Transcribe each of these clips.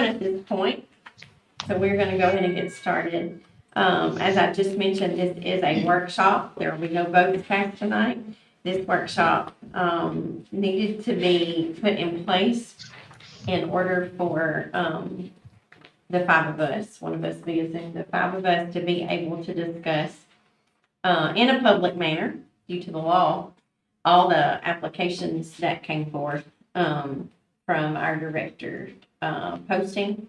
at this point, so we're gonna go ahead and get started. As I just mentioned, this is a workshop. There will be no votes cast tonight. This workshop, needed to be put in place in order for, the five of us, one of us being the five of us, to be able to discuss, in a public manner, due to the law, all the applications that came forth, from our director, posting.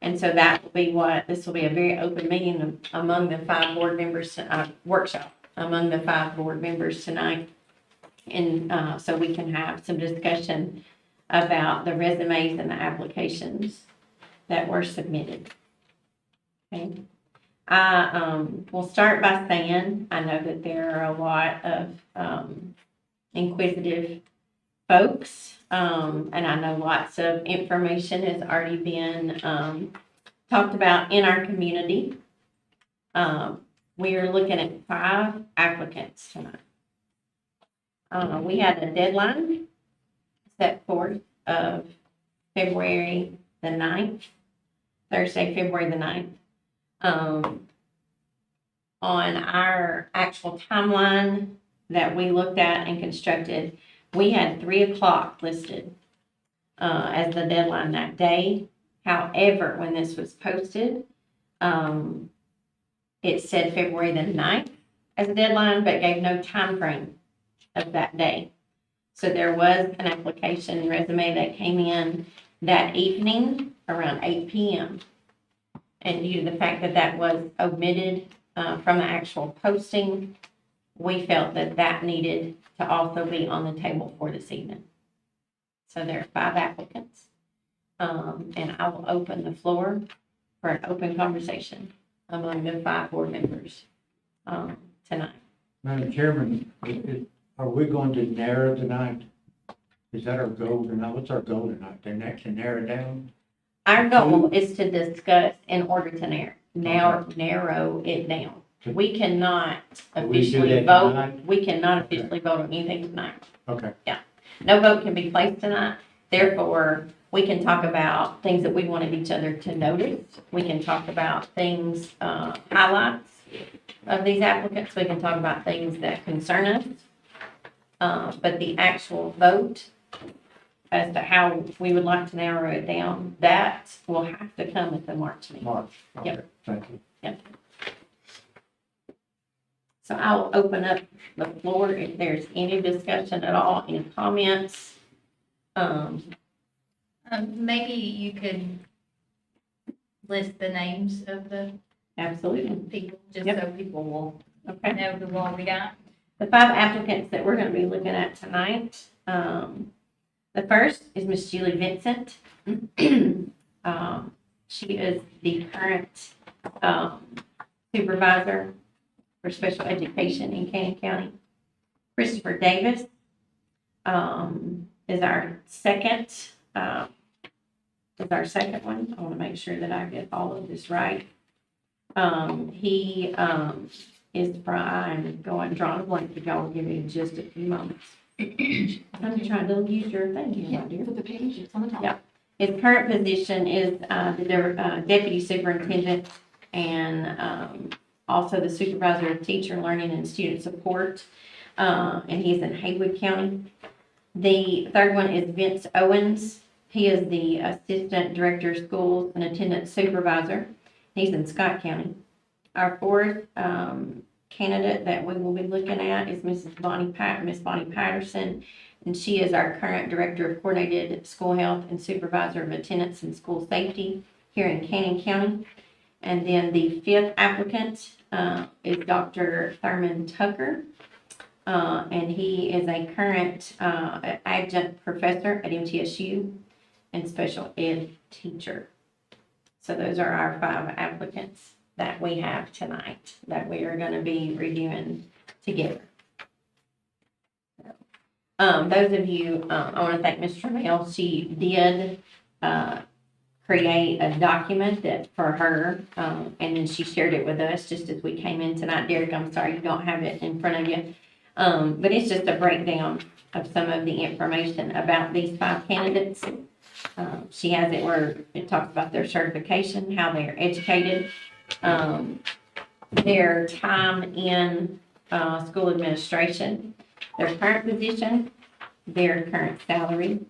And so that will be this will be a very open meeting among the five board members, workshop among the five board members tonight. And, so we can have some discussion about the resumes and the applications that were submitted. Okay. I will start by saying, I know that there are a lot of inquisitive folks, and I know lots of information has already been talked about in our community. We are looking at 5 applicants tonight. We had a deadline set forth of February the 9th, Thursday, February the 9th. On our actual timeline that we looked at and constructed, we had 3 o'clock listed as the deadline that day. However, when this was posted, it said February the 9th as a deadline, but gave no time frame of that day. So there was an application resume that came in that evening around 8 p.m. And due to the fact that that was omitted from the actual posting, we felt that that needed to also be on the table for this evening. So there are 5 applicants. And I will open the floor for an open conversation among the 5 board members tonight. Madam Chairman, are we going to narrow tonight? Is that our goal tonight? What's our goal tonight? To narrow down? Our goal is to discuss in order to narrow it down. We cannot officially vote. We cannot officially vote on anything tonight. Okay. Yeah. No vote can be placed tonight. Therefore, we can talk about things that we wanted each other to notice. We can talk about things, highlights of these applicants. We can talk about things that concern us. But the actual vote as to how we would like to narrow it down, that will have to come at the March meeting. March. Okay. Yep. Thank you. Yep. So I'll open up the floor if there's any discussion at all, any comments. Maybe you could list the names of the Absolutely. people, just Yep. so people will Okay. know who all we got. The 5 applicants that we're going to be looking at tonight. The first is Miss Julie Vincent. She is the current supervisor for special education in Cannon County. Christopher Davis is our second one. I want to make sure that I get all of this right. He is I'm going drawing a blank, if y'all will give me just a few moments. I'm trying to use your thing here, my dear. Put the page, it's on the top. Yeah. His current position is the deputy superintendent and also the supervisor of teacher learning and student support. And he's in Haywood County. The third one is Vince Owens. He is the assistant director of schools and attendance supervisor. He's in Scott County. Our fourth candidate that we will be looking at is Miss Bonnie Patterson, and she is our current director of coordinated school health and supervisor of attendance and school safety here in Cannon County. And then the 5th applicant is Dr. Thurman Tucker, and he is a current adjunct professor at MTSU and special ed teacher. So those are our 5 applicants that we have tonight that we are going to be reviewing together. Those of you, I want to thank Ms. Trammell. She did create a document that for her, and then she shared it with us just as we came in tonight. Derek, I'm sorry you don't have it in front of you, but it's just a breakdown of some of the information about these 5 candidates. She has it where it talks about their certification, how they're educated, their time in, school administration, their current position, their current salary,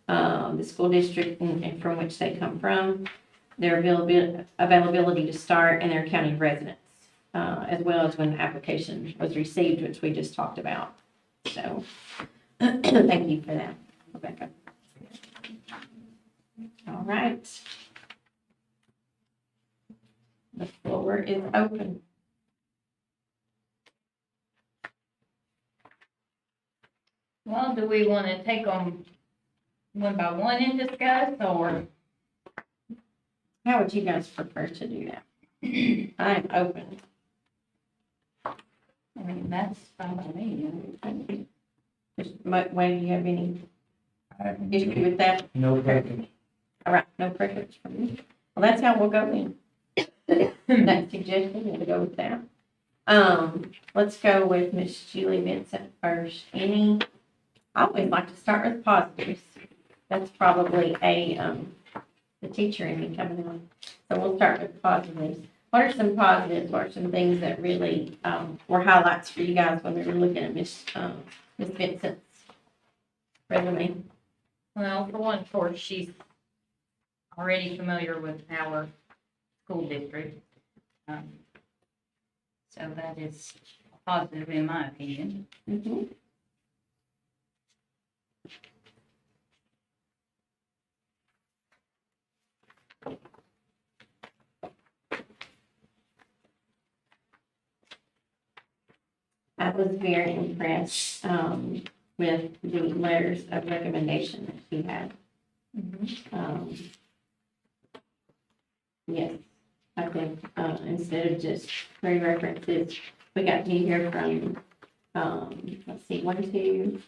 the school district and from which they come from, their availability to start, and their county residence, as well as when the application was received, which we just talked about. So, thank you for that, Rebecca. All right. The floor is open. Well, do we want to take them one by one and discuss, or? How would you guys prefer to do that? I'm open. I mean, that's fine by me. Wayne, do you have any I haven't- issue with that? No preference. All right, no preference from me. Well, that's how we'll go then. That suggestion, we'll go with that. Let's go with Miss Julie Vincent first. I always like to start with positives. That's probably the teacher in me coming on. So we'll start with positives. What are some positives? What are some things that really were highlights for you guys when we were looking at Miss Vincent's resume? Well, for one, of course, she's already familiar with our school district. So that is positive in my opinion. Mhm. I was very impressed with the letters of recommendation that she had. Yes, I think instead of just three references, we got to hear from, let's see, 1, 2,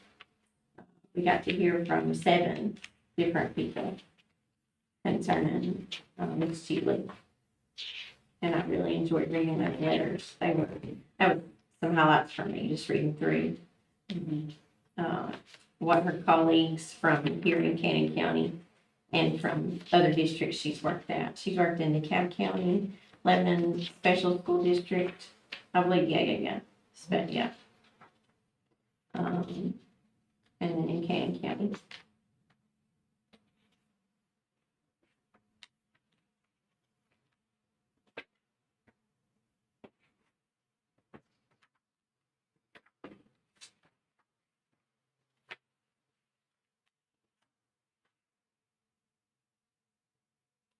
we got to hear from 7 different people concerning Ms. Julie. And I really enjoyed reading those letters. That was some highlights for me, just reading through what her colleagues from here in Cannon County and from other districts she's worked at. She's worked in DeKalb County, Lebanon Special School District, I believe, yeah. And then in Cannon County.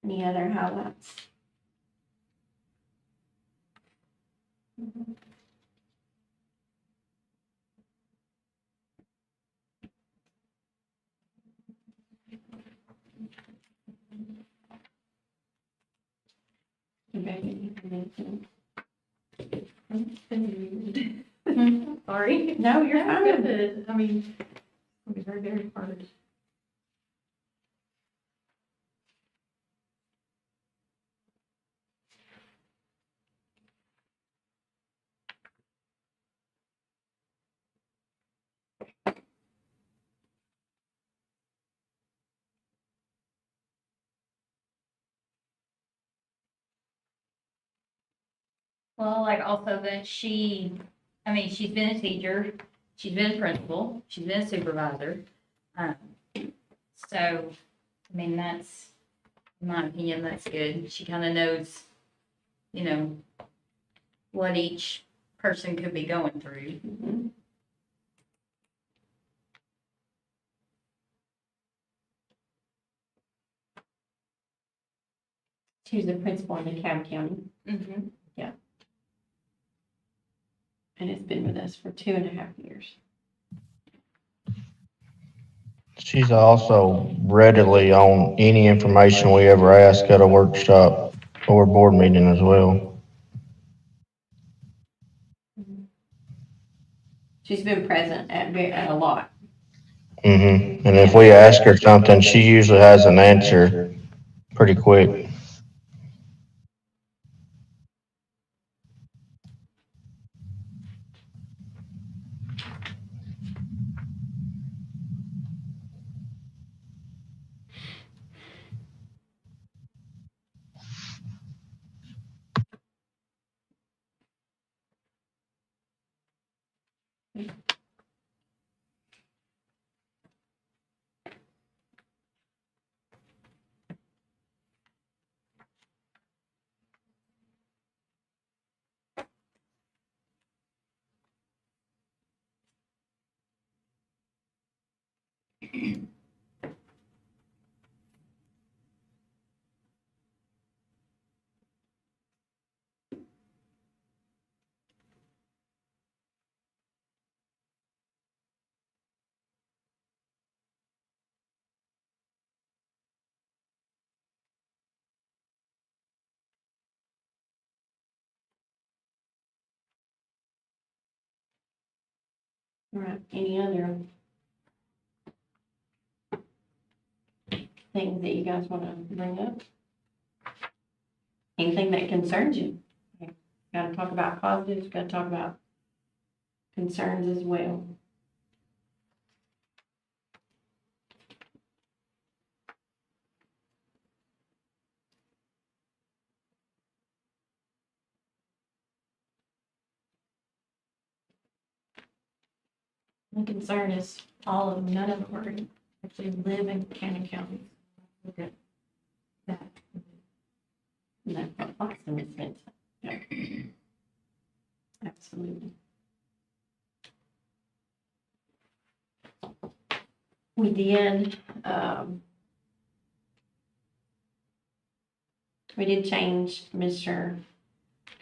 Any other highlights? Sorry. No, you're That's fine. good. I mean, it'll be very, very hard. Well, like also that she's been a teacher, she's been a principal, she's been a supervisor. So, I mean, that's, in my opinion, that's good. She kind of knows, what each person could be going through. Mhm. She was a principal in DeKalb County, Mm-hmm. and has been with us for 2.5 years. She's also readily on any information we ever ask at a workshop or board meeting as well. She's been present at a lot. And if we ask her something, she usually has an answer pretty quick. All right, any other things that you guys want to bring up? Anything that concerns you? Got to talk about positives, got to talk about concerns as well. The concern is none of them are actually live in Cannon County. Look at that. And that's what Boston is meant to. Yeah. Absolutely. We did change Mr.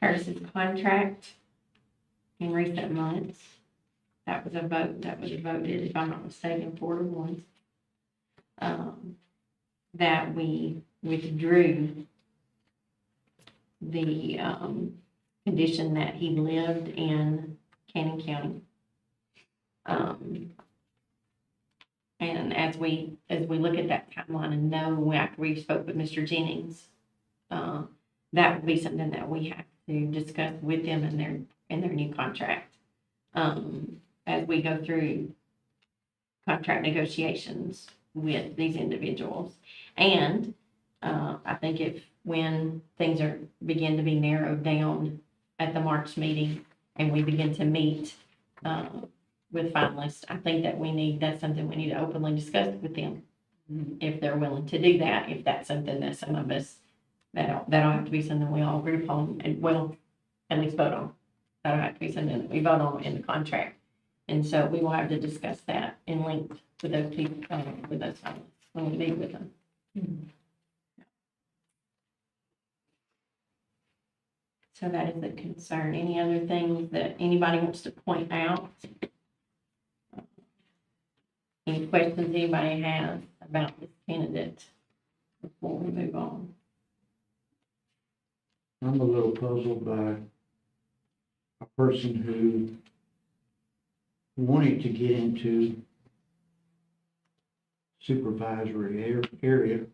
Curtis's contract in recent months. That was voted, if I'm not mistaken, 4-1. That we withdrew the, condition that he lived in Cannon County. And as we look at that timeline and know after we spoke with Mr. Jennings, that would be something that we have to discuss with them in their new contract. As we go through contract negotiations with these individuals. And, I think when things begin to be narrowed down at the March meeting and we begin to meet, with finalists, I think that that's something we need to openly discuss with them. If they're willing to do that, if that's something that some of us, that'll have to be something we all agree upon and will at least vote on. That'll have to be something that we vote on in the contract. And so we will have to discuss that in length with those people, with those finalists when we meet with them. So that is a concern. Any other things that anybody wants to point out? Any questions anybody has about this candidate before we move on? I'm a little puzzled by a person who wanted to get into supervisory area,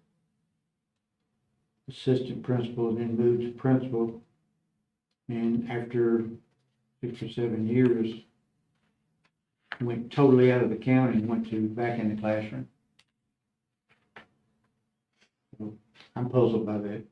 assistant principal, and then moved to principal. And after 6 or 7 years, went totally out of the county and went back in the classroom. So I'm puzzled by that.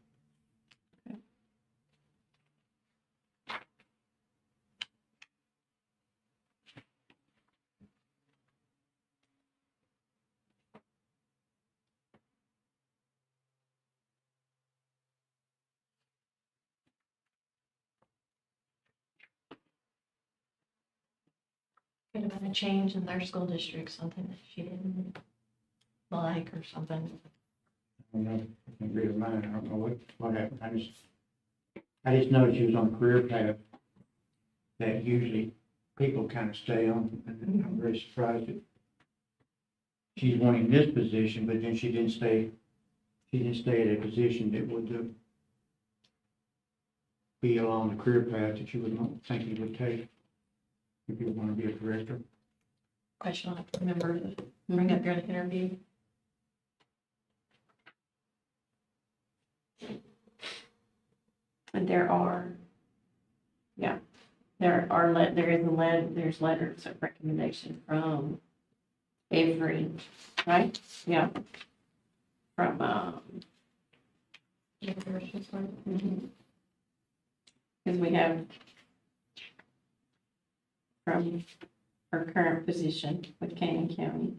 Could have been a change in their school district, something that she didn't like or something. I don't know, I can't read her mind, I don't know what happened, I just noticed she was on a career path that usually people kind of stay on, and I'm very surprised that she's wanting this position, but then she didn't stay at a position that would be along the career path that you would think you would take if you want to be a director. Question I'll have to remember to bring up during the interview. And there's letters of recommendation from every, right? Yeah. From, because we have from her current position with Canyon County,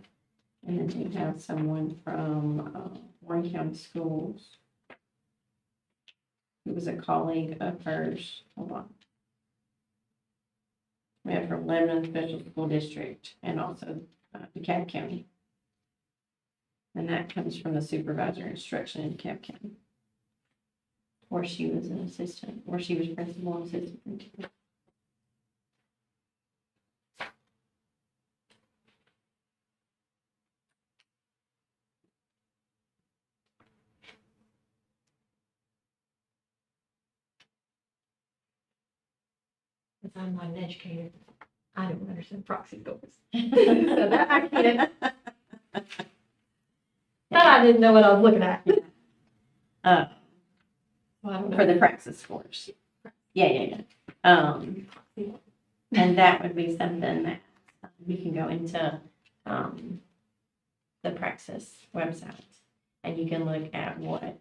and then we have someone from, Warren County Schools, who was a colleague of hers. Hold on. We have from Lebanon Special School District and also DeKalb County. And that comes from the supervisor of instruction in DeKalb County. Or she was an assistant, or she was principal and assistant principal. Since I'm not an educator, I don't understand proxy scores. So that I can't, I didn't know what I was looking at. Uh, Well, I don't for know. the praxis scores. Yeah. And that would be something that you can go into, the praxis website. And you can look at what,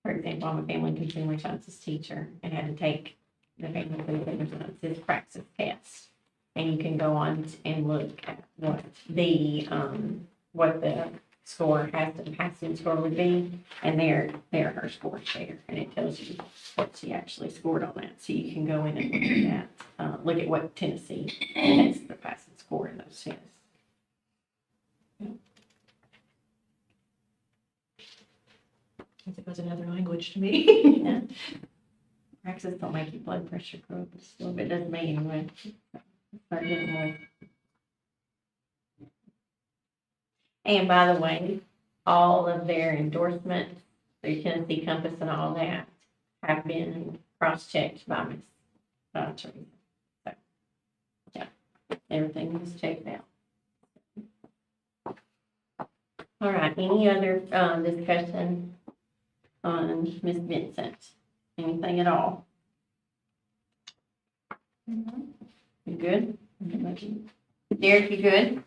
for example, I'm a family and consumer sciences teacher and had to take the family and consumer sciences praxis test. And you can go on and look at what the score has to passing score would be, and there her scores there, and it tells you what she actually scored on that. So you can go in and look at that, look at what Tennessee has the passing score in those tests. As if it's another language to me. Yeah. Praxis don't make your blood pressure go up, it's a little bit, doesn't make anyway. Start getting more. And by the way, all of their endorsements, through Tennessee Compass and all that, have been cross-checked by Ms. Teresa. So, yeah, everything was checked out. All right, any other, discussion on Ms. Vincent? Anything at all? You good? Derek, you good?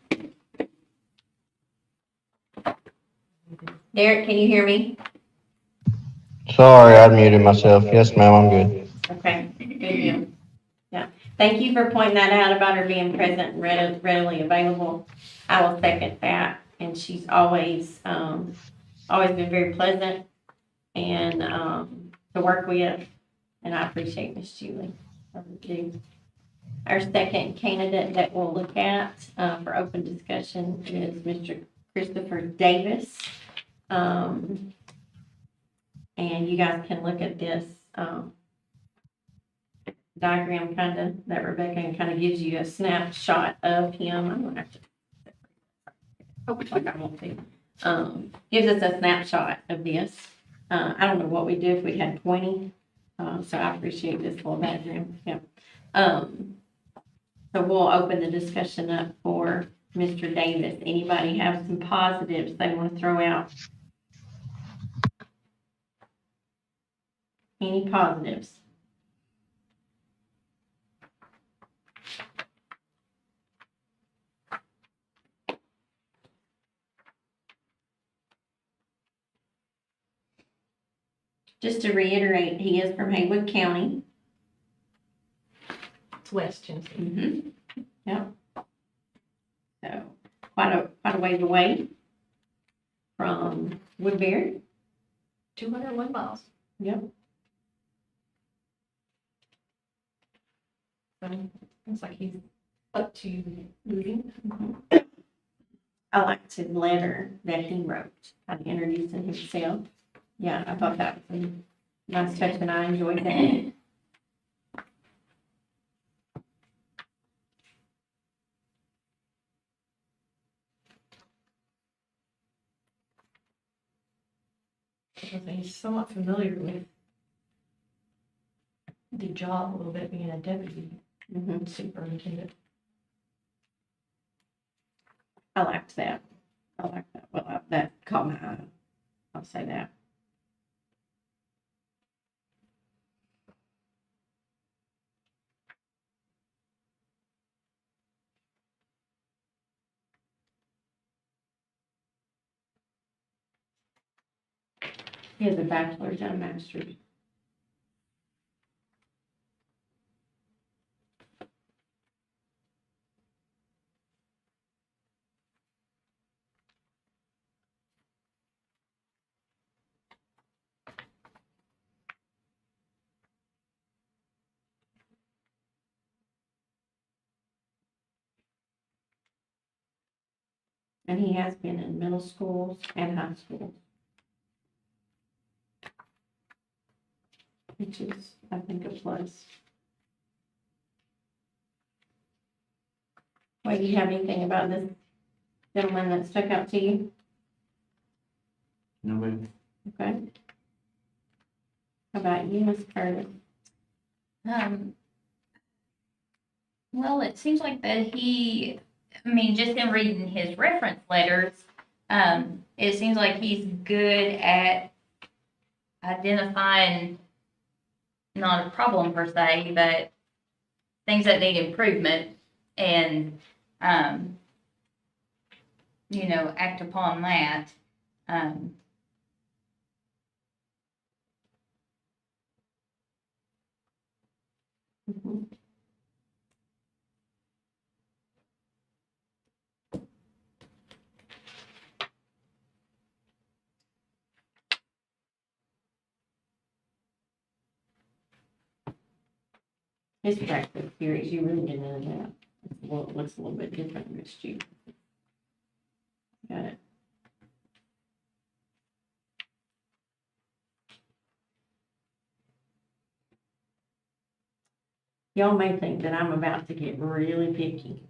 Derek, can you hear me? Sorry, I muted myself. Yes, ma'am, I'm good. Okay, good deal. Yeah, thank you for pointing that out about her being present and readily available. I will second that, and she's always been very pleasant and, to work with, and I appreciate Miss Julie. I really do. Our second candidate that we'll look at, for open discussion is Mr. Christopher Davis. And you guys can look at this, diagram kind of, that Rebecca kind of gives you a snapshot of him. I'm gonna have to, hopefully I won't be. Gives us a snapshot of this. I don't know what we'd do if we had 20, so I appreciate this little diagram, yeah. So we'll open the discussion up for Mr. Davis. Anybody have some positives they want to throw out? Any positives? Just to reiterate, he is from Haywood County. It's West Tennessee. Mm-hmm. Yep. So quite a ways away from Woodbury. 201 miles. Yep. So looks like he's up to moving. I liked his letter that he wrote, kind of introducing himself. Yeah, I thought that was a nice touch, and I enjoyed that. Because he's somewhat familiar with the job a little bit, being a deputy Mhm. superintendent. I liked that. Well, that caught my eye. I'll say that. He has a bachelor's and a master's. And he has been in middle schools and high schools. Which is, I think, a plus. Wait, do you have anything about this gentleman that stuck out to you? No, ma'am. Okay. How about you, Ms. Curtis? Well, it seems like that he, I mean, just in reading his reference letters, it seems like he's good at identifying not a problem per se, but things that need improvement and, act upon that. Mhm. His practice series, you really didn't know that. Well, it looks a little bit different than this year. Got it. Y'all may think that I'm about to get really picky.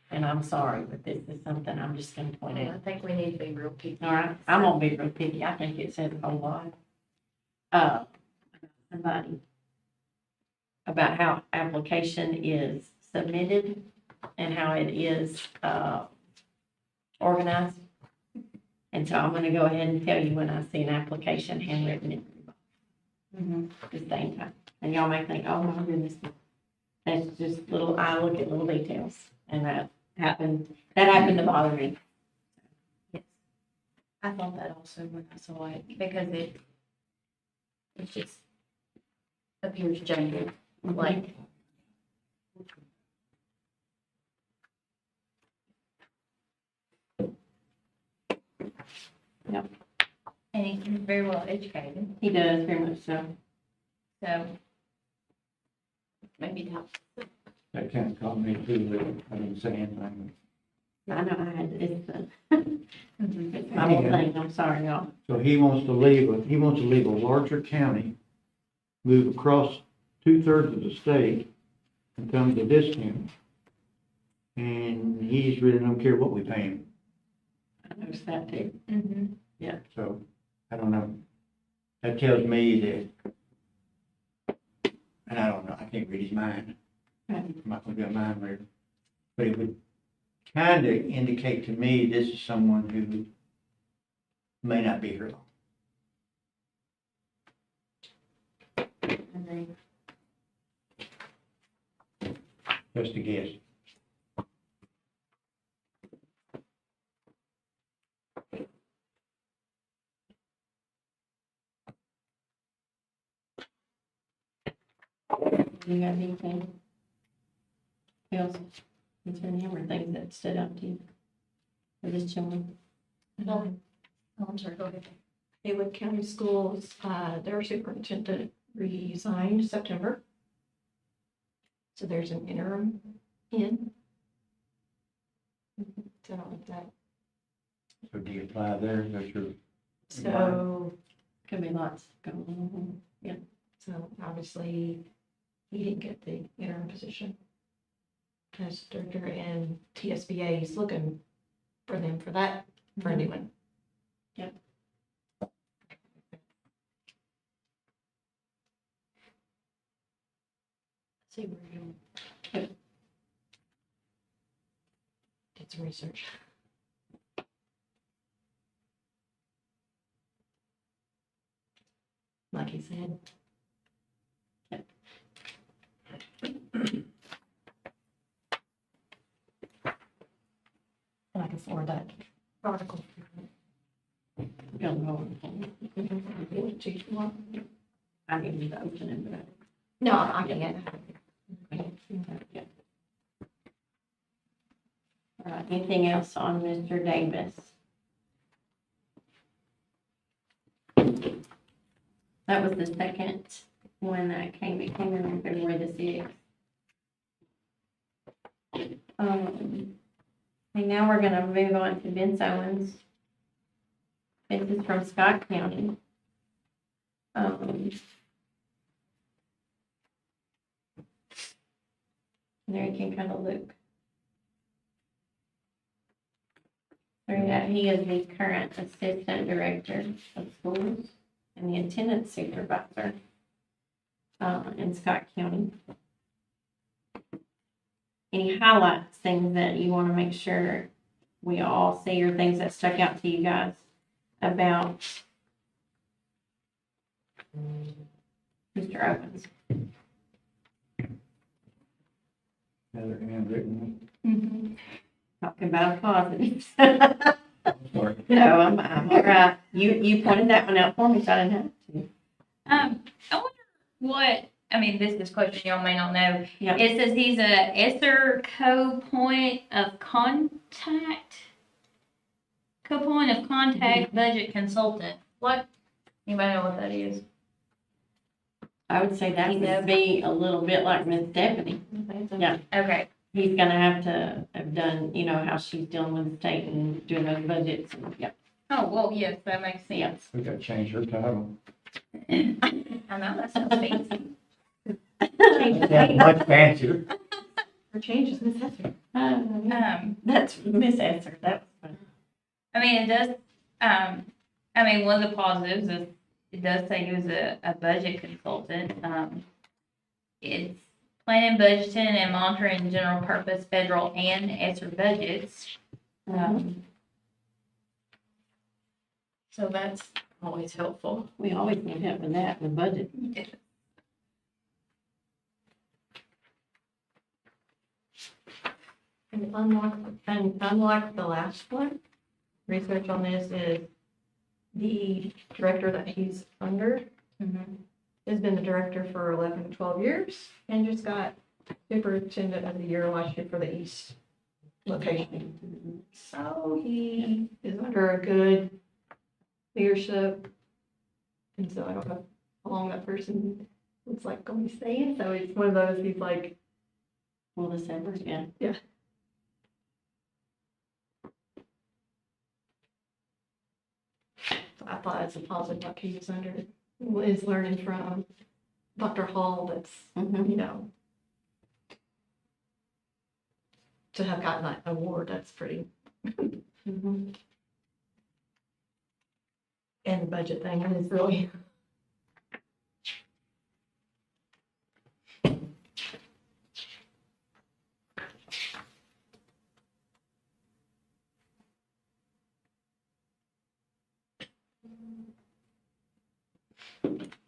And I'm sorry, but this is something I'm just gonna point I out. think we need to be real picky. All right, I'm gonna be real picky. I think it says a whole lot. Somebody about how application is submitted and how it is, organized. And so I'm gonna go ahead and tell you when I see an application handwritten in the same time. And y'all may think, oh my goodness, that's just little, I look at little details, and that happened to bother me. I thought that also when I saw it, because it just appears jumbled, like. Yep. And he's very well educated, He does, very much so. so maybe not. That kind of caught me too, I didn't say anything. I know I had, it's Mhm. it's my whole thing, I'm sorry, y'all. So he wants to leave a larger county, move across 2/3 of the state and come to this county. And he's really don't care what we pay him, I noticed that too. Mhm. so I don't know. That tells me that, and I don't know, I can't read his mind. I'm not gonna be a mind reader. But it would kind of indicate to me this is someone who may not be here long. Agree. Just a guess. Do you have anything else concerning him or things that stood out to you? For this gentleman? Oh, I'm sorry, go ahead. Haywood County Schools, their superintendent resigned September. So there's an interim in. So that, So do you apply there? That's your, so, Could be lots going on. Yeah. so obviously, he didn't get the interim position as director, and TSBA is looking for them for that, for a new one. Yep. See where you. Did some research. Like he said. And I can forward that article. Go on. I need to open it, but No, I can't. yeah. All right, anything else on Mr. Davis? That was the second one that came, it came in on February the 6th. Okay, now we're gonna move on to Vince Owens. This is from Scott County. There you can kind of look. Through that, he is the current assistant director of schools and the attendance supervisor in Scott County. Any highlights, things that you want to make sure we all see, or things that stuck out to you guys about Mr. Owens? Another handwritten Talking about positives. one. Sorry. No, I'm all right. You pointed that one out for me, so I didn't have to. I wonder what, I mean, this question y'all may not know. Yeah. It says he's a ESSER co-point of contact budget consultant. What, anybody know what that is? I would say that would be a little bit like Miss Stephanie. Yeah. Okay, He's gonna have to have done, how she's dealing with the state and doing those budgets and, yeah. oh, well, yes, that makes Yeah. sense. We gotta change her title. I know, that sounds fancy. Sounds much fancier. Her change is necessary. That's Miss Esser, that was fun. I mean, it does, one of the positives is, it does say he was a budget consultant. It's planning, budgeting, and monitoring general purpose federal and ESSER budgets. So that's always helpful. We always need help with that, with budget. And unlike the last one, research on this is the director that he's under has been the director for 11, 12 years and just got superintendent of the year last year for the East location. So he is under a good leadership. And so I don't know how long that person looks like going to be staying. So it's one of those, he's like, Well, December, yeah. I thought it's a positive, like he was under, is learning from Dr. Hall, that's, to have gotten that award, that's pretty, and the budget thing is really.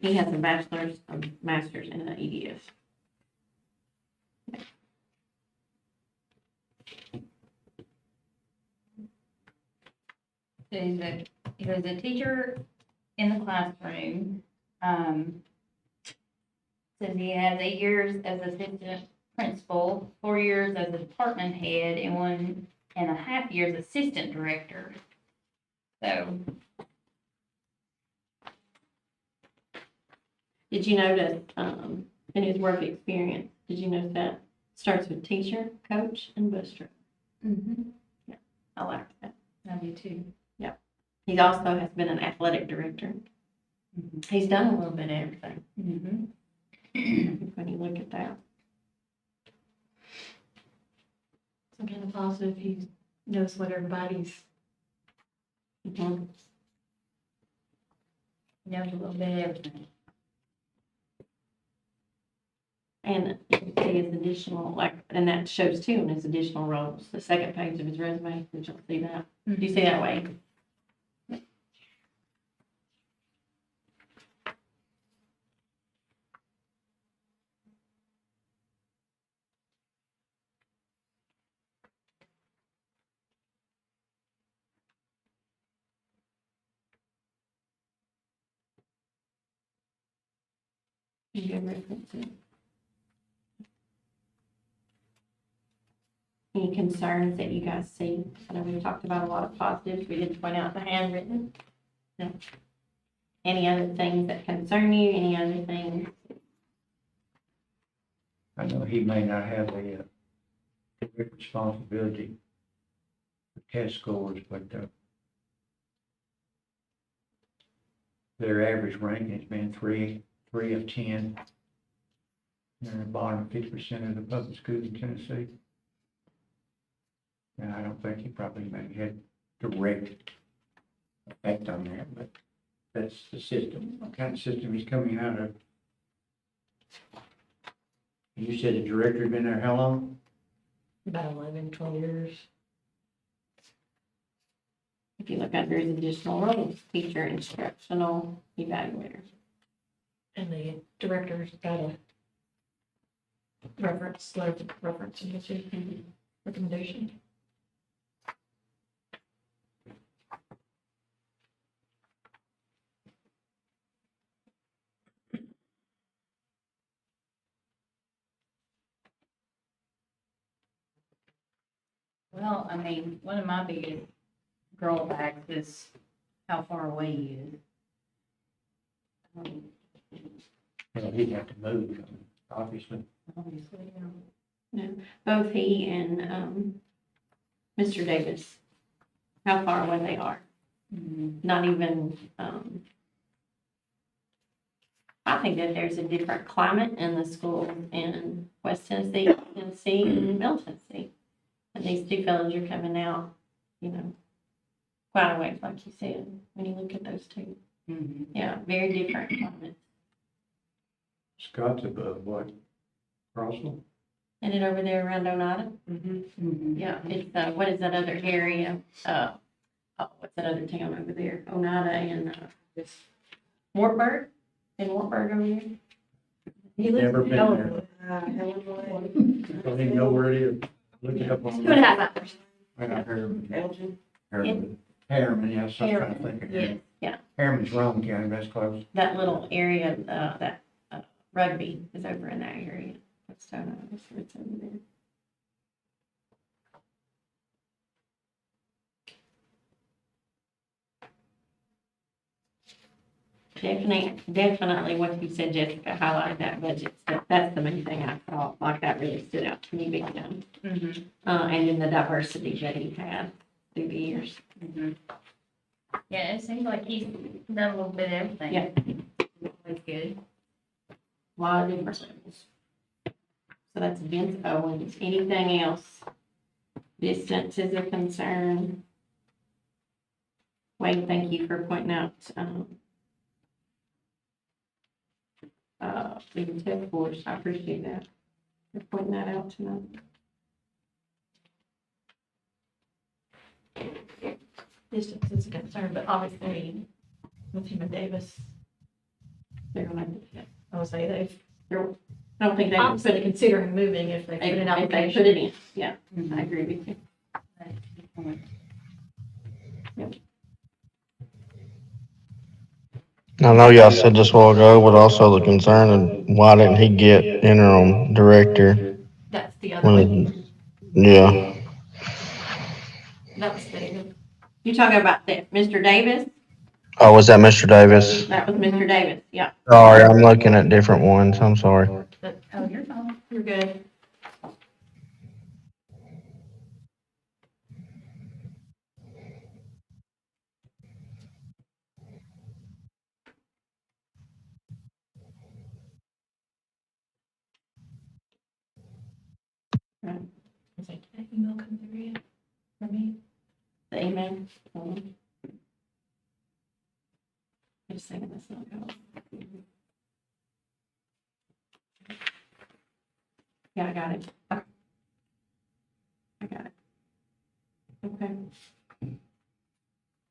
He has a master's in EDS. So he was a teacher in the classroom. Says he has 8 years as assistant principal, 4 years as a department head, and 1.5 years assistant director. So, Did you notice, in his work experience, did you notice that starts with teacher, coach, and bus driver? Yeah, I like that. I do too. He also has been an athletic director. He's done a little bit of everything. When you look at that. Some kind of positive, he knows what everybody's, Mhm. He knows a little bit of everything. And you can see his additional, and that shows too in his additional roles, the second page of his resume, did you see that? Do you see that way? Good references. Any concerns that you guys see? I know we talked about a lot of positives. We did point out the handwritten. No. Any other things that concern you? Any other things? I know he may not have the direct responsibility test scores, but, their average ranking has been three of 10. They're in the bottom 50% of the public schools in Tennessee. And I don't think he probably maybe had direct effect on that, but that's the system, what kind of system he's coming out of. You said the director had been there how long? About 11, 12 years. If you look under his additional roles, teacher, instructional, evaluator. And the director's got a reference, letter of reference in his recommendation. Well, I mean, one of my biggest drawbacks is how far away he is. Well, he'd have to move, obviously. Obviously, Both he and, Mr. Davis, how far away they are. Not even, I think that there's a different climate in the schools in West Tennessee, Tennessee, and Middle Tennessee. And these two fellows are coming out, you know, quite a ways, like you said, when you look at those two. Yeah, very different climates. Scott's above what? Crossville? And it over there around Oneida? Yeah, it's, what is that other area? What's that other town over there? Oneida and, Wartburg? In Wartburg over there? He lives Never in been Helen. Don't even know where it is. Look it up on. 2.5 hours. I got Harriman. Belgium. Harriman, yes, I was trying to think of Yes, Harriman. yeah, Harriman's Rome County, that's close. that little area, that rugby is over in that area. That's so nice, it's over there. Definitely what you said, Jessica, highlighted that budget stuff. That's the main thing I thought, like that really stood out to me big time. And then the diversity that he had through the years. Yeah, it seems like he's done a little bit of everything. Yeah. That's good. A lot of different levels. So that's Vince Owens. Anything else? Distance is a concern. Wade, thank you for pointing out, the task force. I appreciate that. For pointing that out tonight. Distance is a concern, but obviously with him and Davis, They're gonna, I would say they've I don't think they would put obviously it, considering moving if they put an if they application. put it in. Yeah, I agree with you. I know y'all said this a while ago, but also the concern of why didn't he get interim director? That's the other one. When, yeah, That was David. You talking about that, Mr. Davis? oh, was that Mr. Davis? That was Mr. Davis, yeah. Sorry, I'm looking at different ones, I'm sorry. Oh, you're fine. You're good. Right. Is that email come through yet for me? The email. Just saying this not go. Yeah, I got it. Okay. I got it. Okay.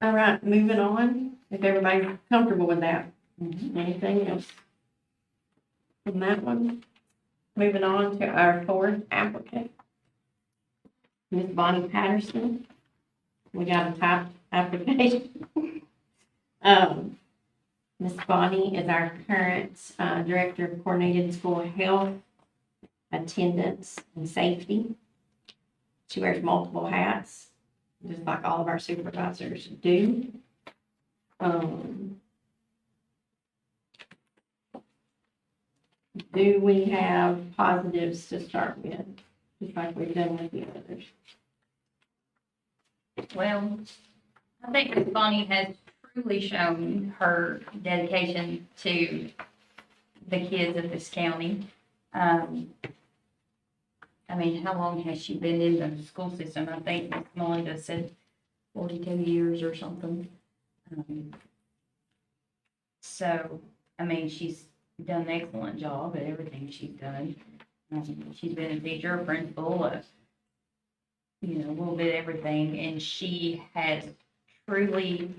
All right, moving on, if everybody's comfortable with that. Anything else? From that one? Moving on to our fourth applicant. Ms. Bonnie Patterson. We got a typed application. Ms. Bonnie is our current Director of Coordinated School Health, Attendance, and Safety. She wears multiple hats, just like all of our supervisors do. Do we have positives to start with, just like we've done with the others? Well, I think Ms. Bonnie has truly shown her dedication to the kids of this county. I mean, how long has she been in the school system? I think Ms. Melinda said 42 years or something. So, I mean, she's done an excellent job at everything she's done. She's been a teacher, a principal, a little bit of everything, and she has truly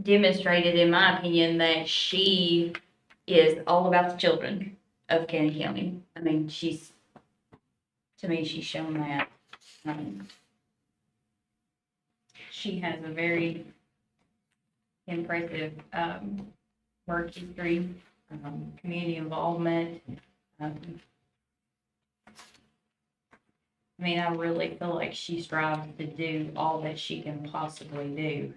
demonstrated, in my opinion, that she is all about the children of Cannon County. I mean, to me, she's shown that. She has a very impressive work history, community involvement. I mean, I really feel like she strives to do all that she can possibly do.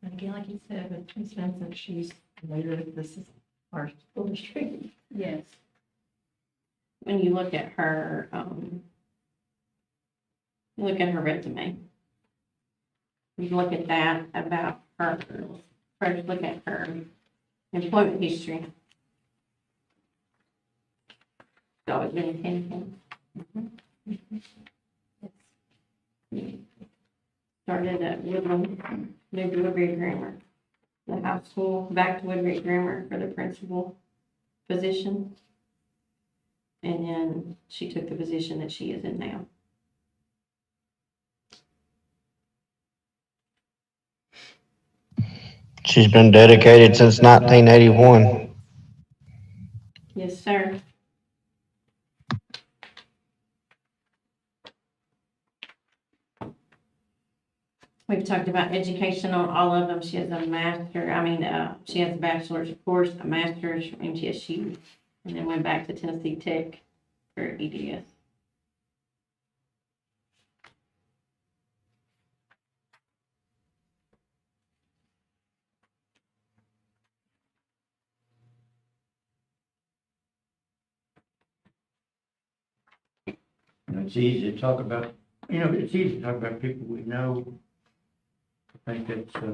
And again, like you said, with Ms. Vincent, she's later, this is our school district. Yes. When you look at her, resume. You look at that about her, first look at her employment history. She's always been in Canton. Started at Woodland, moved to Woodbury Grammar, the high school, back to Woodbury Grammar for the principal position. And then she took the position that she is in now. She's been dedicated since 1981. Yes, sir. We've talked about education on all of them. She has a master, she has a bachelor's, of course, a master's from MTSU, and then went back to Tennessee Tech for EDS. It's easy to talk about, it's easy to talk about people we know. I think that's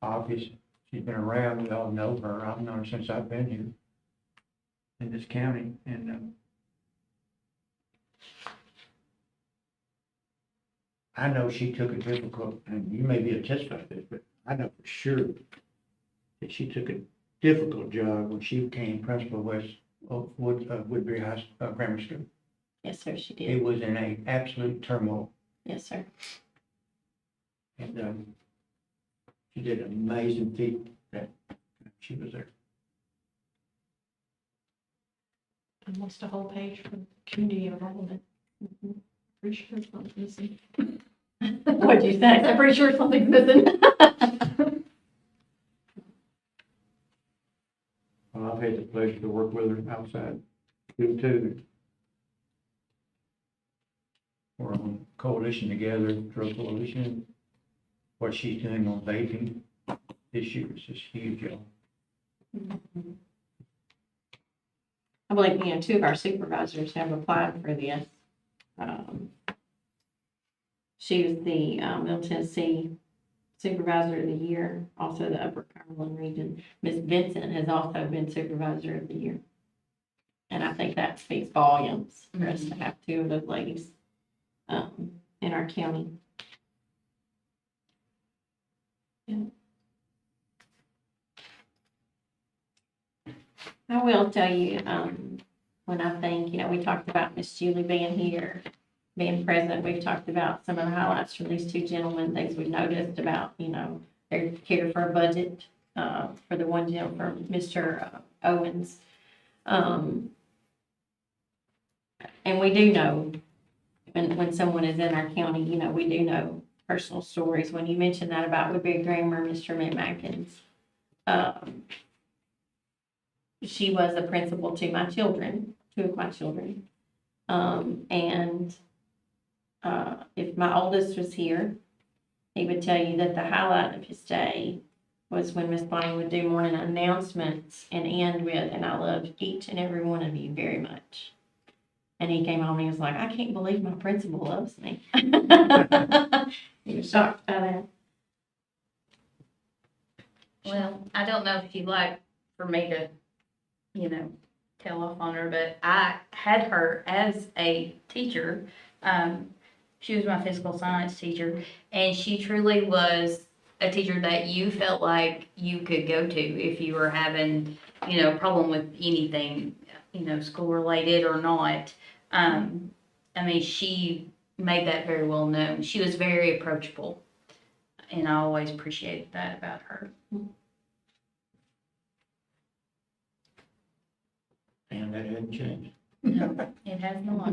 obvious. She's been around, we all know her. I've known her since I've been here in this county, and I know she took a difficult, and you may be a test about this, but I know for sure that she took a difficult job when she became principal of Woodbury Grammar School. Yes, sir, she It did. was in a absolute turmoil, Yes, sir. and she did an amazing feat that she was there. Almost a whole page for community involvement. Pretty sure something's missing. What'd you say? I'm pretty sure something's missing. Well, I've had the pleasure to work with her outside, too. We're on coalition together, drug coalition. What she's doing on vaping this year is just huge, y'all. I believe, two of our supervisors have applied for this. She was the Middle Tennessee Supervisor of the Year, also the Upper Cumberland Region. Ms. Vincent has also been Supervisor of the Year. And I think that speaks volumes for us to have two of those ladies in our county. Yeah. I will tell you, when I think, we talked about Miss Julie being here, being present, we've talked about some of the highlights from these two gentlemen, things we've noticed about, their care for a budget, for the one gentleman, for Mr. Owens. And we do know, when someone is in our county, we do know personal stories. When you mentioned that about Woodbury Grammar, Mr. McMackins, she was a principal to my children, two of my children. If my oldest was here, he would tell you that the highlight of his day was when Miss Bonnie would do morning announcements and end with, "And I love each and every one of you very much." And he came home and he was like, "I can't believe my principal loves me." He was shocked by that. Well, I don't know if you'd like for me to, tell off on her, but I had her as a teacher. She was my physical science teacher, and she truly was a teacher that you felt like you could go to if you were having, a problem with anything, school related or not. She made that very well known. She was very approachable, and I always appreciated that about her. And that hadn't changed. No, it has not.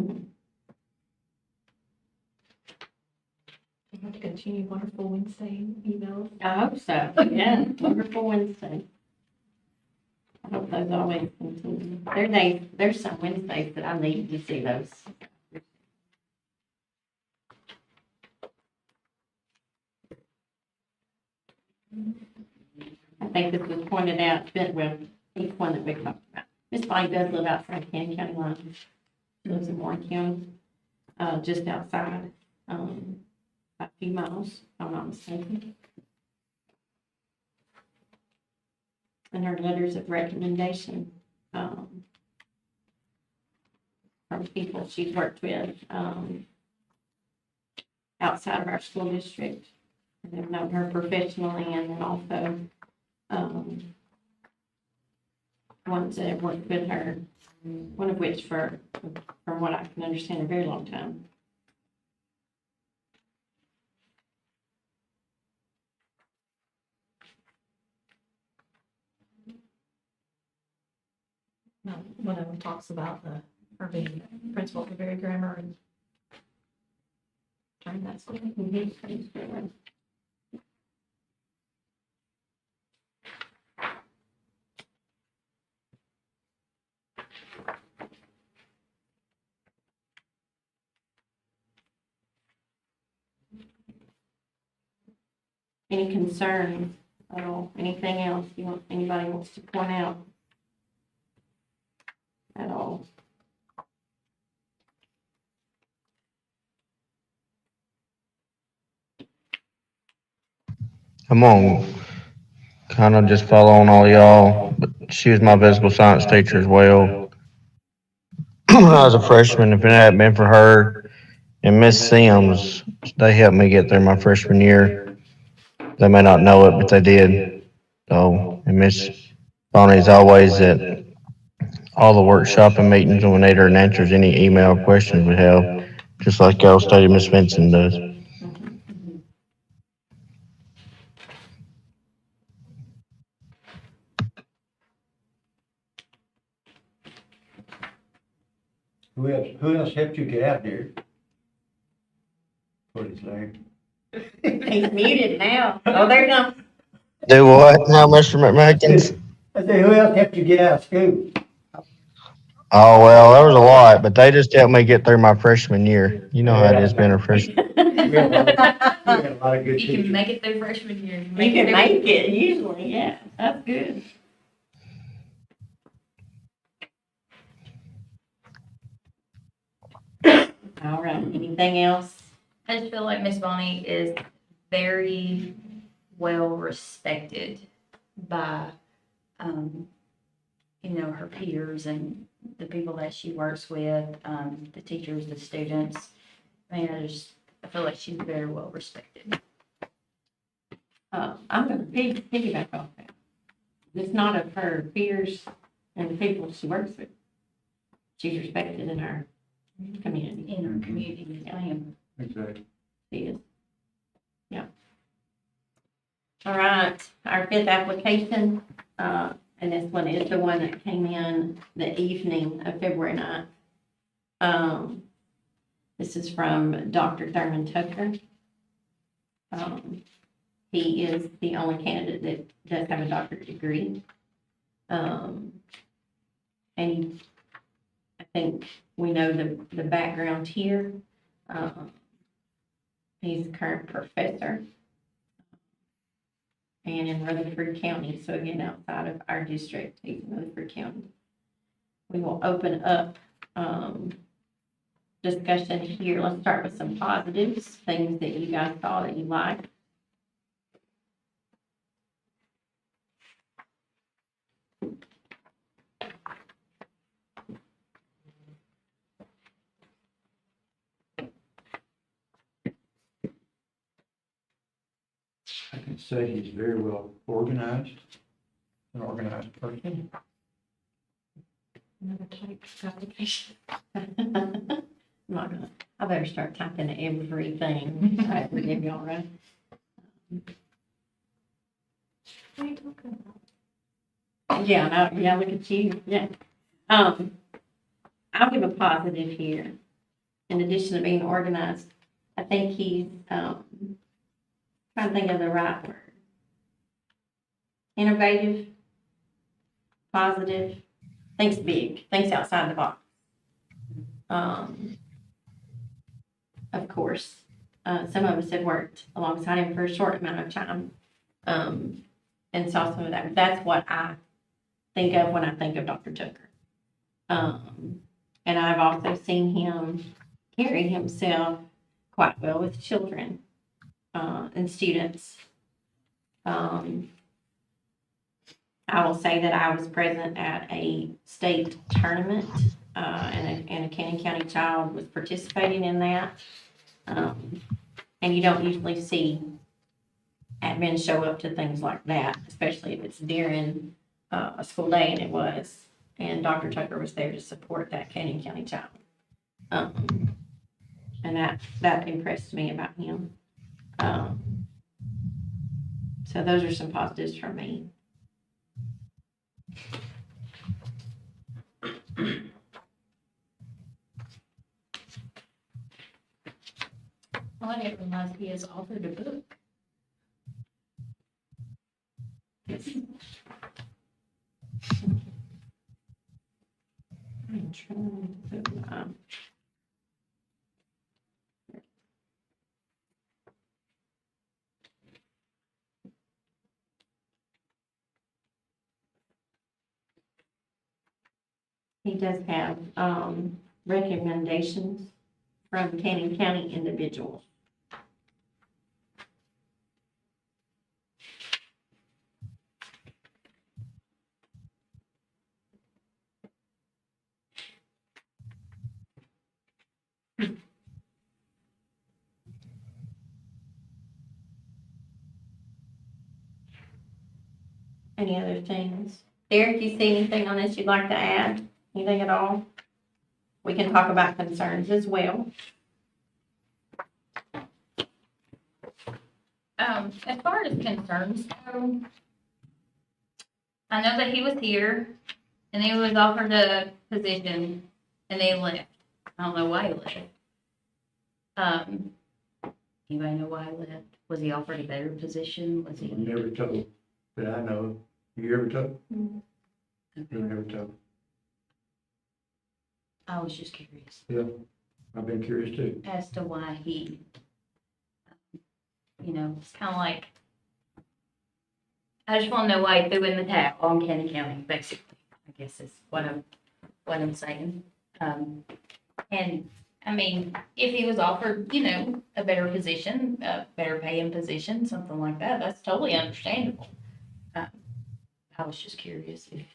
You have to continue wonderful Wednesday emails. I hope so. Yeah, wonderful Wednesday. I hope those always continue. There's some Wednesdays that I need to see those. I think this was pointed out, but well, each one that we talked about. Miss Bonnie does live outside Canyon County line. She lives in Warren County, just outside, a few miles, if I'm not mistaken. And her letters of recommendation, from people she's worked with, outside of our school district. And they've known her professionally, and then also, ones that have worked with her, one of which from what I can understand, a very long time. No, one of them talks about her being principal for Berry Grammar and during that school. Any concerns at all? Anything else anybody wants to point out? At all? I'm on, kind of just following all y'all, but she was my physical science teacher as well. When I was a freshman, if it hadn't been for her and Miss Sims, they helped me get through my freshman year. They may not know it, but they did. So, and Miss Bonnie's always at all the workshop and meetings when we need her and answers any email questions we have, just like y'all stated Miss Vincent does. Who else helped you get out there? Put his leg. He's muted now. Oh, there you go. Do what now, Mr. McMackins? I say, who else helped you get out of school? Oh, well, there was a lot, but they just helped me get through my freshman year. You know how it is being a freshman. We had a lot of good You can teachers. make it through freshman year. You can make it, usually, yeah, that's good. All right, anything else? I just feel like Miss Bonnie is very well respected by, her peers and the people that she works with, the teachers, the students. I feel like she's very well respected. I'm gonna piggyback off that. It's not of her peers and the people she works with. She's respected in our community. In our community, I am. Exactly. She is. Yeah. All right, our fifth application, and this one is the one that came in the evening of February 9th. This is from Dr. Thurman Tucker. He is the only candidate that does have a doctorate degree. And I think we know the background here. He's a current professor and in Rutherford County, so again, outside of our district, he's in Rutherford County. We will open up, discussion here. Let's start with some positives, things that you guys saw that you liked. I can say he's very well organized, an organized person. Another type of application. I'm not gonna, I better start typing everything. I forgive y'all, right? What are you talking about? Yeah, no, yeah, look at you, yeah. I'll give a positive here. In addition to being organized, I think he's, trying to think of the right word. Innovative, positive, thinks big, thinks outside the box. Of course, some of us have worked alongside him for a short amount of time, and saw some of that. That's what I think of when I think of Dr. Tucker. And I've also seen him carry himself quite well with children, and students. I will say that I was present at a state tournament, and a Cannon County child was participating in that. And you don't usually see admin show up to things like that, especially if it's during a school day, and it was. And Dr. Tucker was there to support that Cannon County child. And that impressed me about him. So those are some positives for me. Well, I didn't realize he has authored a book. I'm trying to, he does have, recommendations from Cannon County individuals. Any other things? Derek, you see anything on this you'd like to add? Anything at all? We can talk about concerns as well. As far as concerns go, I know that he was here and he was offered a position and they left. I don't know why he left. Anybody know why he left? Was he offered a better position? Was he? Never told, that I know of. You ever told? You never told. I was just curious Yeah, I've been curious too. as to why he, it's kind of like, I just want to know why he threw in the towel on Cannon County, basically, I guess is what I'm saying. And I mean, if he was offered, a better position, a better paying position, something like that, that's totally understandable. I was just curious if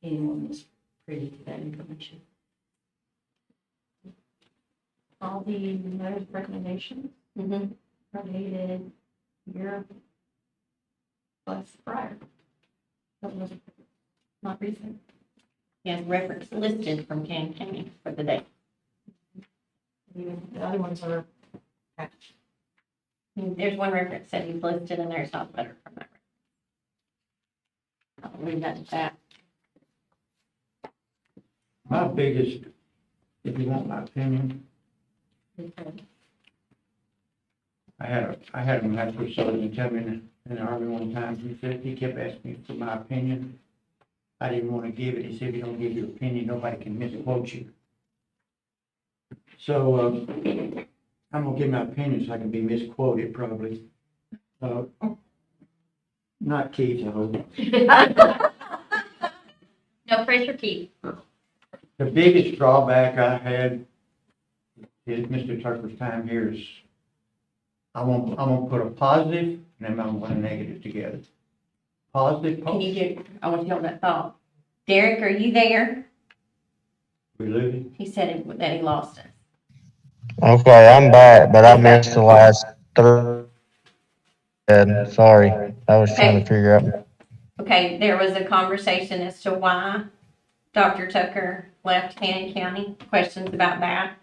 anyone was privy to that information. All the mayor's recommendations Mm-hmm. are dated year plus prior. That was not recent. He has reference listed from Cannon County for the date. The other ones are, There's one reference that he's listed and there's not a letter from that. I'll leave that at that. My biggest, if you want my opinion, I had a master sergeant tell me in the Army one time, he said, he kept asking me for my opinion. I didn't want to give it. He said, if you don't give your opinion, nobody can misquote you. So, I'm gonna give my opinion so I can be misquoted probably. Not Keith, I hope. No pressure, Keith. The biggest drawback I had is Mr. Tucker's time here is, I'm gonna put a positive and then I'm gonna put a negative together. Positive, Can you do, I want you to hold that thought. Derek, are you there? we losing? He said that he lost us. Okay, I'm back, but I missed the last third. Sorry, I was trying to figure out. Okay, there was a conversation as to why Dr. Tucker left Cannon County, questions about that.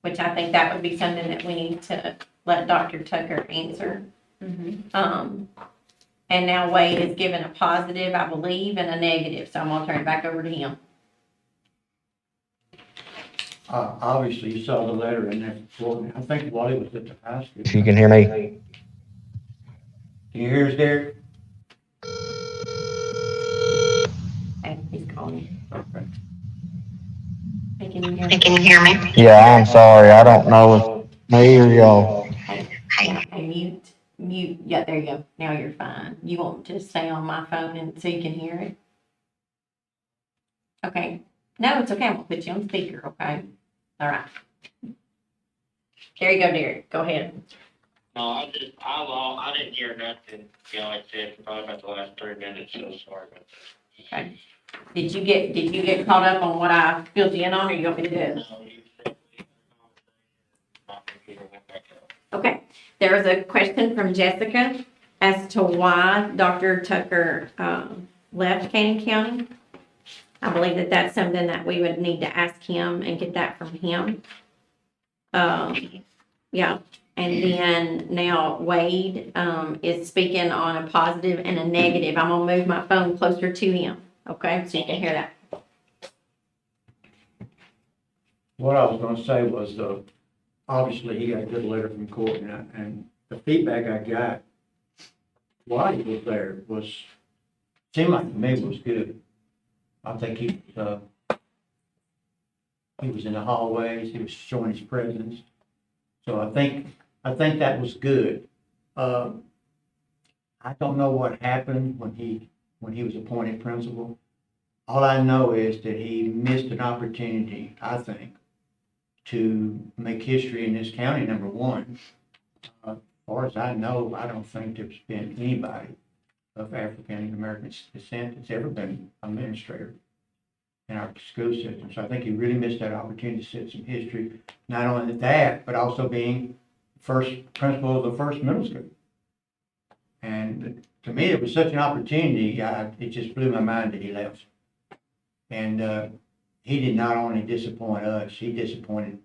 Which I think that would be something that we need to let Dr. Tucker answer. And now Wade is given a positive, I believe, and a negative, so I'm gonna turn it back over to him. Obviously, you saw the letter in there for me. I think Wally was at the high school. If you can hear me. Can you hear us, Derek? Okay, he's calling. Okay. Hey, can you hear me? Yeah, I'm sorry. I don't know if me or y'all. Hey, mute, yeah, there you go. Now you're fine. You want to stay on my phone and so you can hear it? Okay. No, it's okay. I'm gonna put you on speaker, okay? All right. There you go, Derek. Go ahead. No, I didn't hear nothing, like I said, for probably about the last 3 minutes, so sorry about that. Okay. Did you get caught up on what I filled you in on, or you want me to do it? No, you said we had a conversation, my computer went back up. Okay. There was a question from Jessica as to why Dr. Tucker left Cannon County. I believe that that's something that we would need to ask him and get that from him. Yeah. And then now Wade is speaking on a positive and a negative. I'm gonna move my phone closer to him, okay, so you can hear that. What I was gonna say was, obviously, he got a good letter from court, and the feedback I got while he was there seemed like to me was good. I think he was in the hallways, he was showing his presence. So I think that was good. I don't know what happened when he was appointed principal. All I know is that he missed an opportunity, I think, to make history in this county, number one. As far as I know, I don't think there's been anybody of African American descent that's ever been administrator in our school system. So I think he really missed that opportunity to set some history, not only that, but also being first principal of the first middle school. And to me, it was such an opportunity, it just blew my mind that he left. And he did not only disappoint us, he disappointed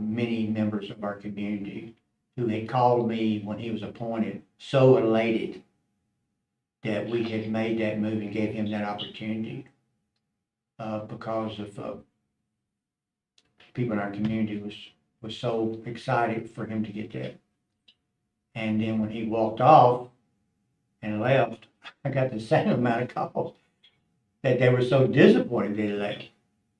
many members of our community who had called me when he was appointed, so elated that we had made that move and gave him that opportunity because of people in our community was so excited for him to get that. And then when he walked off and left, I got the same amount of calls that they were so disappointed that he left.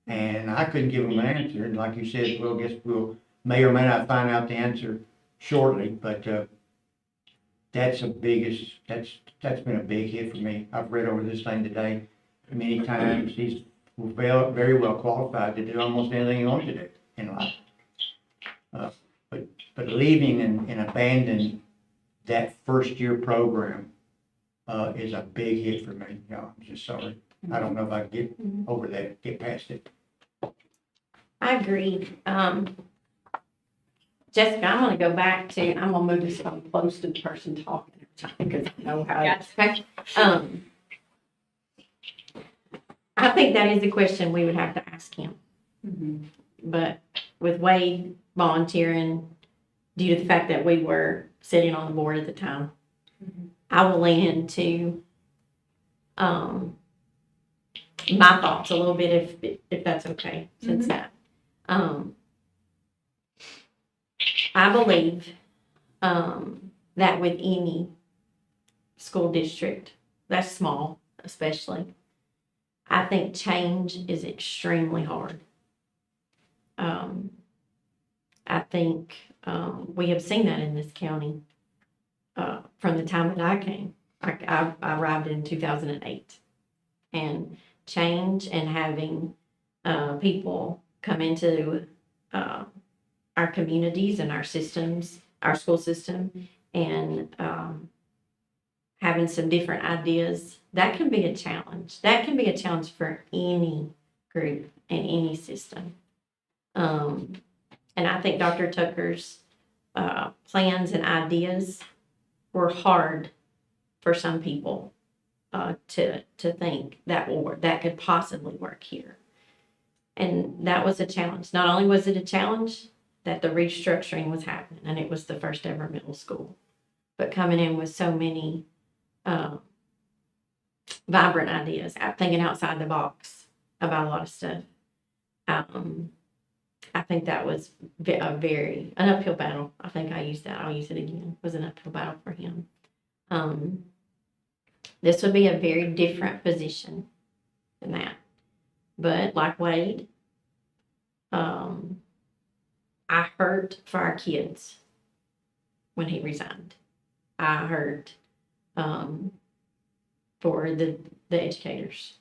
And I couldn't give them an answer. And like you said, we'll may or may not find out the answer shortly, but that's been a big hit for me. I've read over this thing today many times. He's very well qualified to do almost anything he wants to do in life. But leaving and abandoning that first year program is a big hit for me. Y'all, I'm just sorry. I don't know if I can get over that, get past it. I agree. Jessica, I'm gonna go back to, I'm gonna move this phone close to the person talking every time because I know how it's. Okay. I think that is a question we would have to ask him. But with Wade volunteering, due to the fact that we were sitting on the board at the time, I will lean into my thoughts a little bit if that's okay, since that. I I believe, that with any school district, that's small especially, I think change is extremely hard. I think, we have seen that in this county, from the time that I came. I arrived in 2008. And change and having, people come into, our communities and our systems, our school system, and, having some different ideas, that can be a challenge. That can be a challenge for any group and any system. And I think Dr. Tucker's, plans and ideas were hard for some people, to think that will work, that could possibly work here. And that was a challenge. Not only was it a challenge that the restructuring was happening, and it was the first ever middle school, but coming in with so many, vibrant ideas, thinking outside the box about a lot of stuff. I think that was an uphill battle. I think I used that. I'll use it again. It was an uphill battle for him. This would be a very different position than that. But like Wade, I hurt for our kids when he resigned. I hurt, for the educators,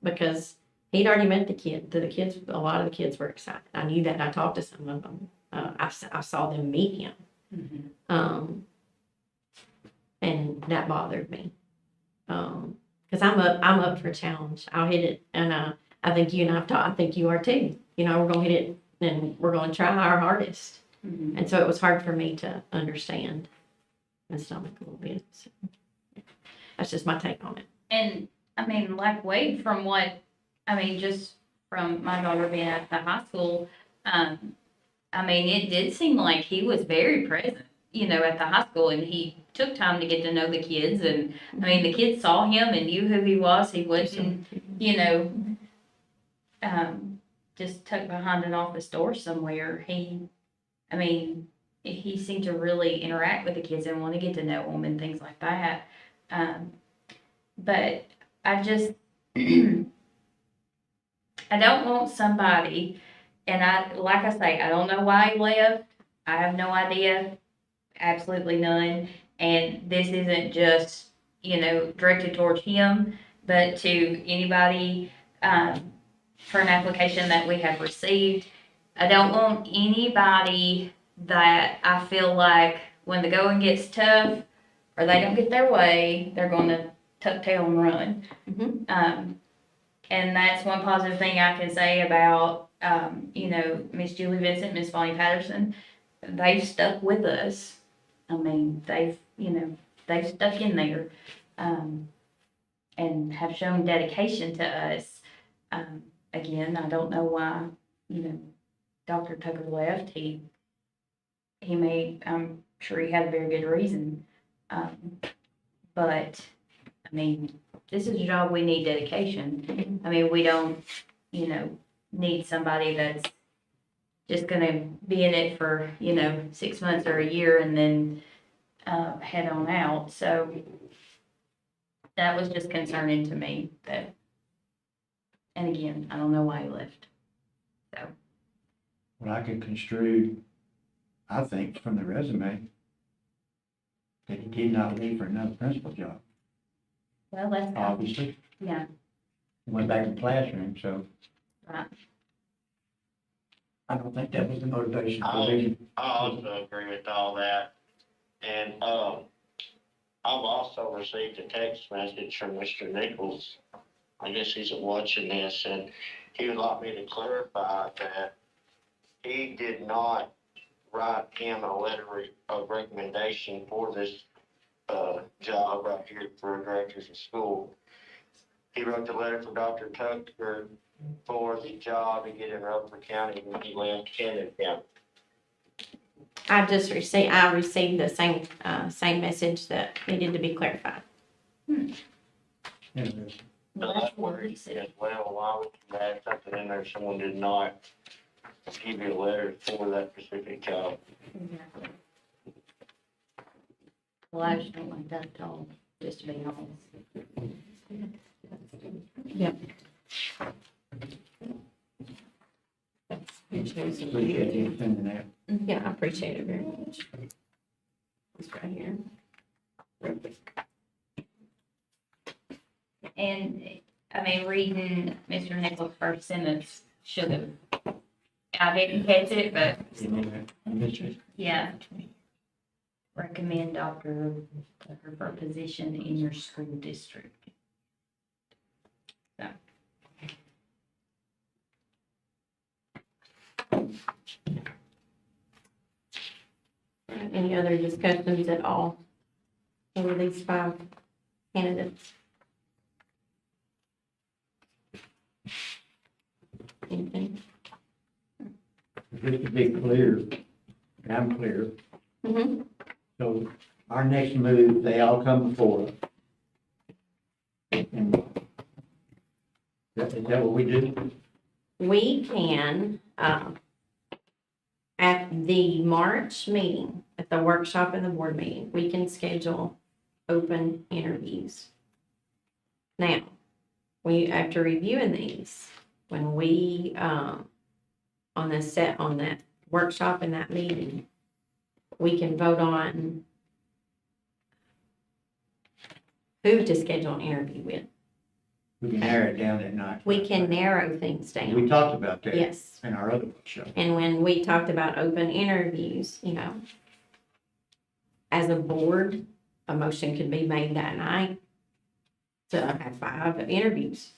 because he'd already met the kids. A lot of the kids were excited. I knew that. I talked to some of them. I saw them meet him. And that bothered me. Because I'm up for a challenge. I'll hit it, and I think you and I've talked. I think you are too. We're gonna hit it, and we're gonna try our hardest. And so it was hard for me to understand and stomach a little bit. So that's just my take on it. And I mean, like Wade, just from my daughter being at the high school, it did seem like he was very present, at the high school, and he took time to get to know the kids. And the kids saw him and knew who he was. He wasn't, just tucked behind an office door somewhere. He seemed to really interact with the kids and want to get to know them and things like that. But I just, I don't want somebody, and like I say, I don't know why he left. I have no idea, absolutely none. And this isn't just, directed towards him, but to anybody, for an application that we have received. I don't want anybody that I feel like when the going gets tough or they don't get their way, they're going to tuck tail and run. And that's one positive thing I can say about, Miss Julie Vincent, Miss Bonnie Patterson. They've stuck with us. They've stuck in there, and have shown dedication to us. Again, I don't know why, Dr. Tucker left. I'm sure he had a very good reason. But this is a job we need dedication. We don't, need somebody that's just gonna be in it for, 6 months or a year and then, head on out. So that was just concerning to me and again, I don't know why he left. So. Well, I could construe, I think, from the resume, that he did not leave for another principal job, Well, that's, obviously. yeah, He went back to the classroom, so right. I don't think that was the motivation for leaving. I also agree with all that. And, I've also received a text message from Mr. Nichols. I guess he's watching this, and he would like me to clarify that he did not write him a letter of recommendation for this, job right here for directors of school. He wrote the letter for Dr. Tucker for the job to get in Rutherford County when he left Camden County. I received the same message that needed to be clarified. Interesting. Well, that's what he said. As well, why would you add something in there someone did not give you a letter for that specific job. Exactly. Well, I just don't like that at all, just to be honest. Appreciate you sending that. Yeah, I appreciate it very much. It's right here. And, I mean, reading Mr. Nichols' first sentence should have, I didn't catch it, but, You know that. I missed it. yeah. Recommend Dr. Tucker for a position in your school district. So. Any other discussions at all over these 5 candidates? Anything? Just to be clear, and I'm clear, Mm-hmm. so our next move, they all come before us. And is that what we do? We can, at the March meeting, at the workshop and the board meeting, we can schedule open interviews. Now, after reviewing these, when we, on that workshop and that meeting, we can vote on who to schedule an interview with. We can narrow it down that night. We can narrow things We down, talked about that yes. in our other workshop. And when we talked about open interviews, as a board, a motion could be made that night to have 5 interviews.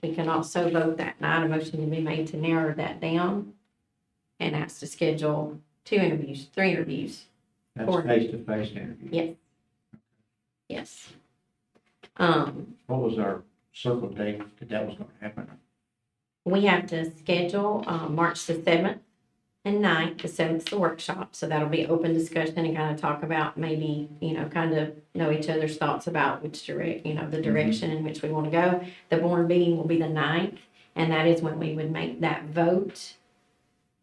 We can also vote that night, a motion can be made to narrow that down and ask to schedule 2 interviews, 3 interviews. That's Or- face-to-face interview. Yes. Yes. What was our circle date that was gonna happen? We have to schedule, March the 7th and 9th. The 7th is the workshop, so that'll be open discussion and kind of talk about maybe, kind of know each other's thoughts about which the direction in which we want to go. The board meeting will be the 9th, and that is when we would make that vote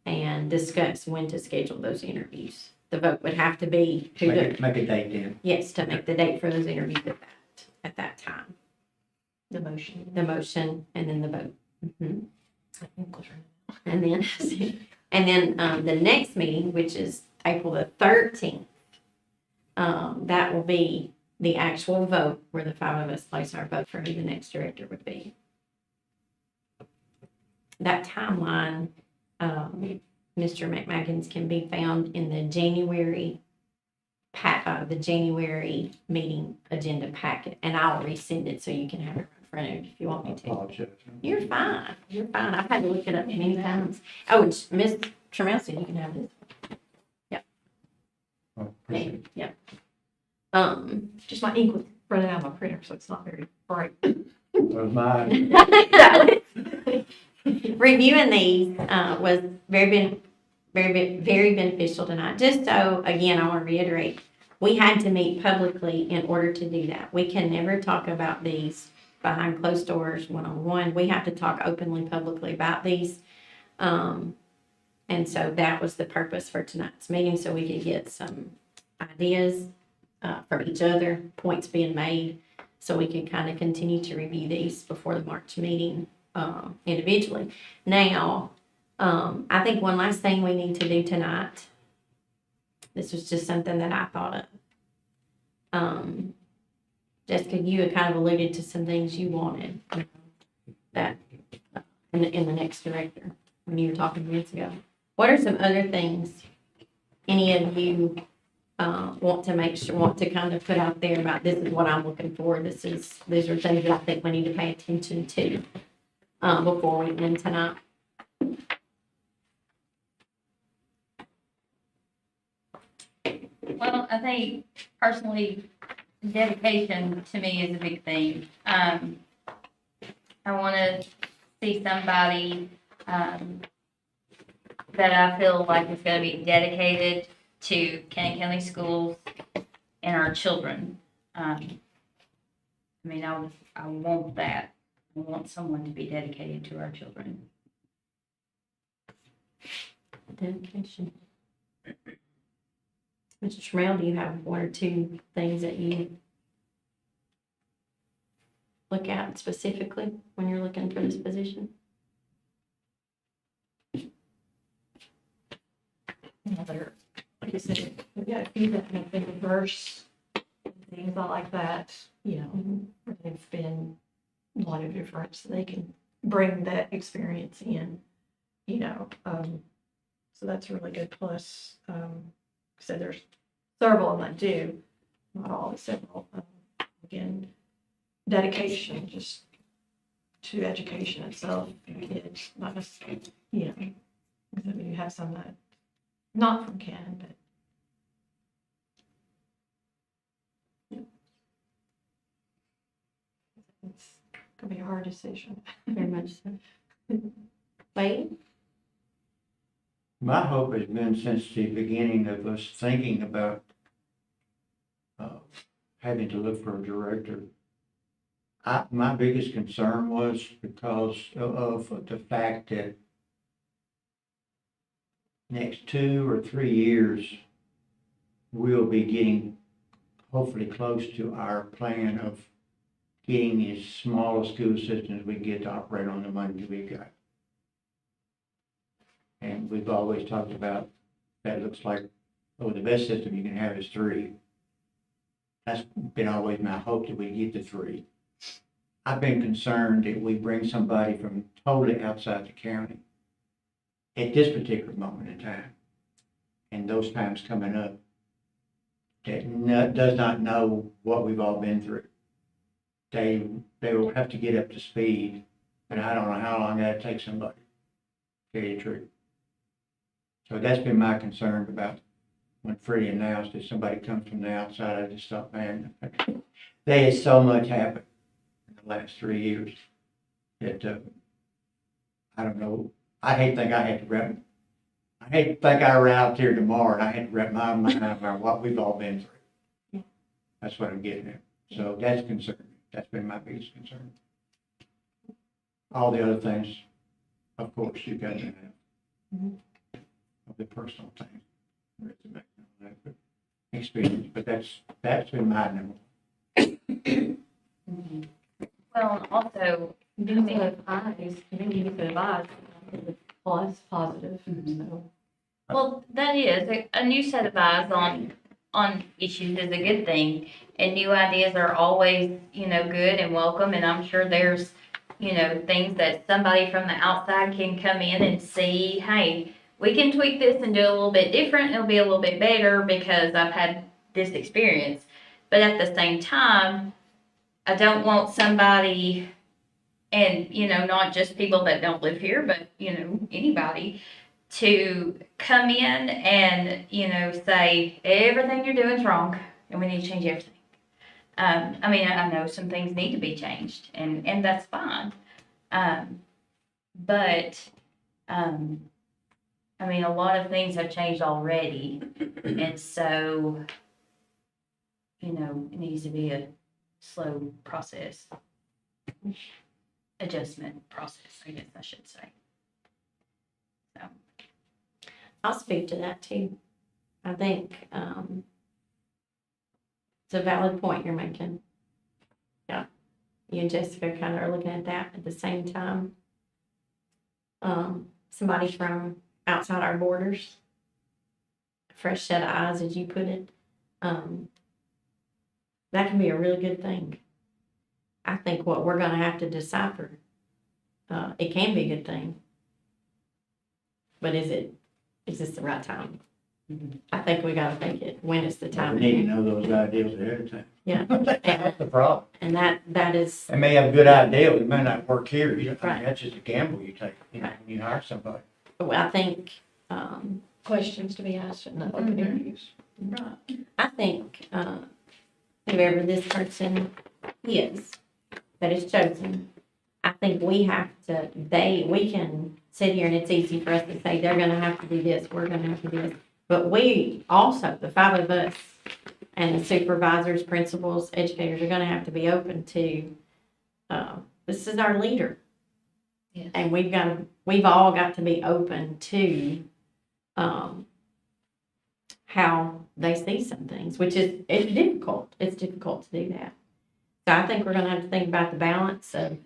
and discuss when to schedule those interviews. The vote would have to be who to, Make a date then. yes, to make the date for those interviews at that time. The motion. The motion and then the vote. Mhm. And then, the next meeting, which is April the 13th, that will be the actual vote where the 5 of us place our vote for who the next director would be. That timeline, Mr. McMackins, can be found in the January meeting agenda packet, and I'll resend it so you can have it in front of you if you want I me to. apologize. You're fine. You're fine. I've had to look it up many times. Oh, and Ms. Trammell, you can have this. I appreciate it. Yeah. Just my ink was running out of my printer, so it's not very bright. Was mine, Reviewing these was very beneficial tonight. Just so, again, I want to reiterate, we had to meet publicly in order to do that. We can never talk about these behind closed doors, one-on-one. We have to talk openly, publicly about these. And so that was the purpose for tonight's meeting, so we could get some ideas from each other, points being made, so we can kind of continue to review these before the March meeting individually. Now, I think one last thing we need to do tonight, this was just something that I thought of. Jessica, you had kind of alluded to some things you wanted that in the next director when you were talking minutes ago. What are some other things any of you want to kind of put out there about this is what I'm looking for? These are things that I think we need to pay attention to before we end tonight. Well, I think personally, dedication to me is a big thing. I want to see somebody that I feel like is going to be dedicated to Cannon County schools and our children. I want that. I want someone to be dedicated to our children. Dedication. Mr. Trammell, do you have one or two things that you look at specifically when you're looking for this position? Another, like I said, we've got a few that have been diverse, things like that, you know, where they've been a lot of difference, they can bring that experience in, you know, so that's a really good plus. So there's several of them that do, not all, but several. Again, dedication just to education itself, it's not necessarily, you know, because I mean, you have some that not from Canton, but it's gonna be a hard decision. Very much so. Wade? My hope has been since the beginning of us thinking about having to look for a director. My biggest concern was because of the fact that next 2 or 3 years, we'll be getting hopefully close to our plan of getting as small a school system as we can get to operate on the money we've got. And we've always talked about, that looks like, oh, the best system you can have is 3. That's been always my hope, that we get to 3. I've been concerned that we bring somebody from totally outside the county at this particular moment in time, and those times coming up, that does not know what we've all been through. They will have to get up to speed, and I don't know how long that'll take somebody, to tell you the truth. So that's been my concern about when Freddie announced that somebody comes from the outside. I just thought, man, there is so much happened in the last 3 years that, I don't know. I hate to think I were out here tomorrow and I had to wrap my mind around what we've all been through. Yeah. That's what I'm getting at. So that's concerning. That's been my biggest concern. All the other things, of course, you got to have. Mhm. Of the personal things, resume, and all that, but experience, but that's been my number. Well, and also, Being set of eyes, being set of eyes, plus positive, so. well, that is, a new set of eyes on issues is a good thing. And new ideas are always, you know, good and welcome, and I'm sure there's, you know, things that somebody from the outside can come in and see, hey, we can tweak this and do it a little bit different, it'll be a little bit better because I've had this experience. But at the same time, I don't want somebody, and, you know, not just people that don't live here, but, you know, anybody, to come in and, you know, say, everything you're doing is wrong, and we need to change everything. I mean, I know some things need to be changed, and that's fine. But, I mean, a lot of things have changed already, and so, you know, it needs to be a slow process. Adjustment process, I guess I should say. So, I'll speak to that too. I think, it's a valid point you're making. Yeah. You and Jessica kind of are looking at that at the same time. Somebody from outside our borders, a fresh set of eyes, as you put it, that can be a really good thing. I think what we're gonna have to decipher, it can be a good thing. But is this the right time? I think we gotta think it, when is the We time. need to know those ideas ahead of time. Yeah. That's the problem. And that is, They may have a good idea, but it may not work here. You know, I Right. mean, that's just a gamble you take, you know, Right. when you hire somebody. I think, Questions to be asked in the open Mhm. interviews. I think, whoever this person is that is chosen, I think we have to, we can sit here and it's easy for us to say, they're gonna have to do this, we're gonna have to do this. But we also, the 5 of us, and the supervisors, principals, educators are gonna have to be open to, this is our leader. Yes. And we've all got to be open to, how they see some things, which is, it's difficult. It's difficult to do that. So I think we're gonna have to think about the balance of,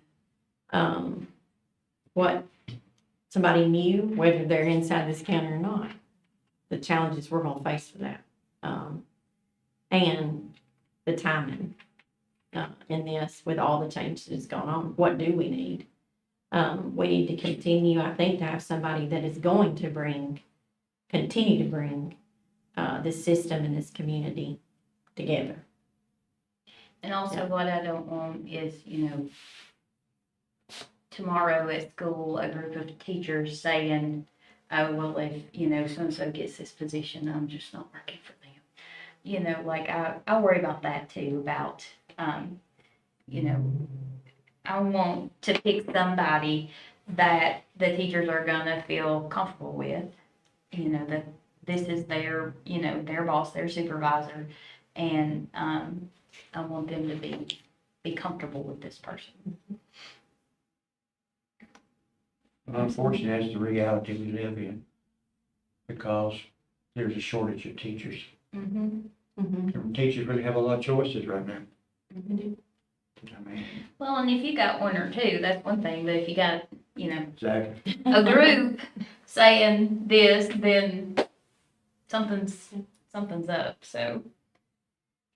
what somebody new, whether they're inside this county or not, the challenges we're gonna face for that. And the timing, in this, with all the changes that's going on, what do we need? We need to continue, I think, to have somebody that is going to continue to bring, this system and this community together. And also Yeah. what I don't want is, tomorrow at school, a group of teachers saying, oh, well, if, so-and-so gets this position, I'm just not working for them. Like I worry about that too, about, I want to pick somebody that the teachers are gonna feel comfortable with, that this is their boss, their supervisor, and, I want them to be comfortable with this person. Unfortunately, that's the reality we live in, because there's a shortage of teachers. And teachers really have a lot of choices right now. I mean, Well, and if you got one or two, that's one thing, but if you got, exactly. a group saying this, then something's up, so.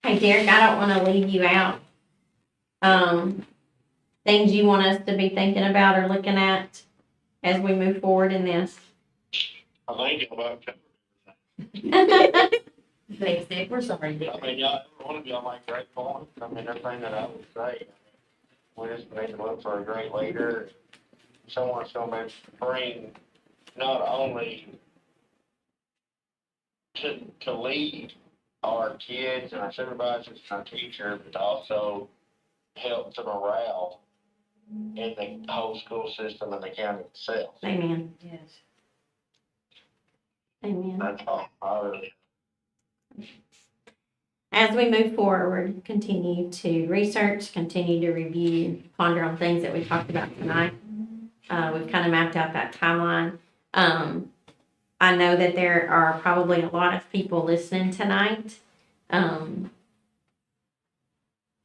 Hey Derek, I don't wanna leave you out. Things you want us to be thinking about or looking at as we move forward in this? I think about, Fix it, we're sorry, Dick. I mean, y'all, every one of y'all make great points. I mean, everything that I would say, we just need to look for a great leader, someone's gonna bring not only to lead our kids and our supervisors and our teachers, but also help the morale in the whole school system and the county itself. Amen, Yes. amen. That's all, I really. As we move forward, continue to research, continue to review, ponder on things that we talked about tonight. We've kind of mapped out that timeline. I know that there are probably a lot of people listening tonight.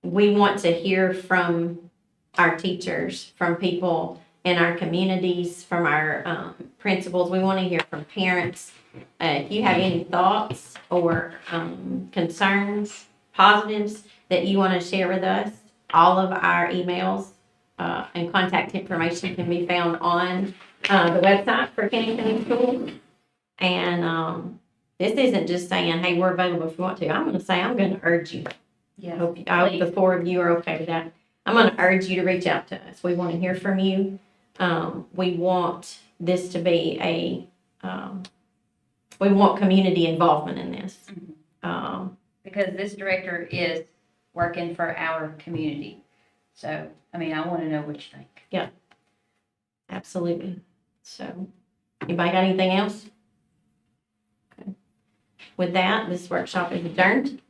We want to hear from our teachers, from people in our communities, from our principals. We want to hear from parents. If you have any thoughts or concerns, positives that you want to share with us, all of our emails and contact information can be found on the website for Canyon County Schools. And this isn't just saying, hey, we're available if you want to. I'm going to say, I'm going to urge you. Yeah. I hope the four of you are okay with that. I'm going to urge you to reach out to us. We want to hear from you. We want this to be we want community involvement in this. Because this director is working for our community. So, I want to know what you think. Absolutely. So, anybody got anything else? Okay. With that, this workshop is adjourned.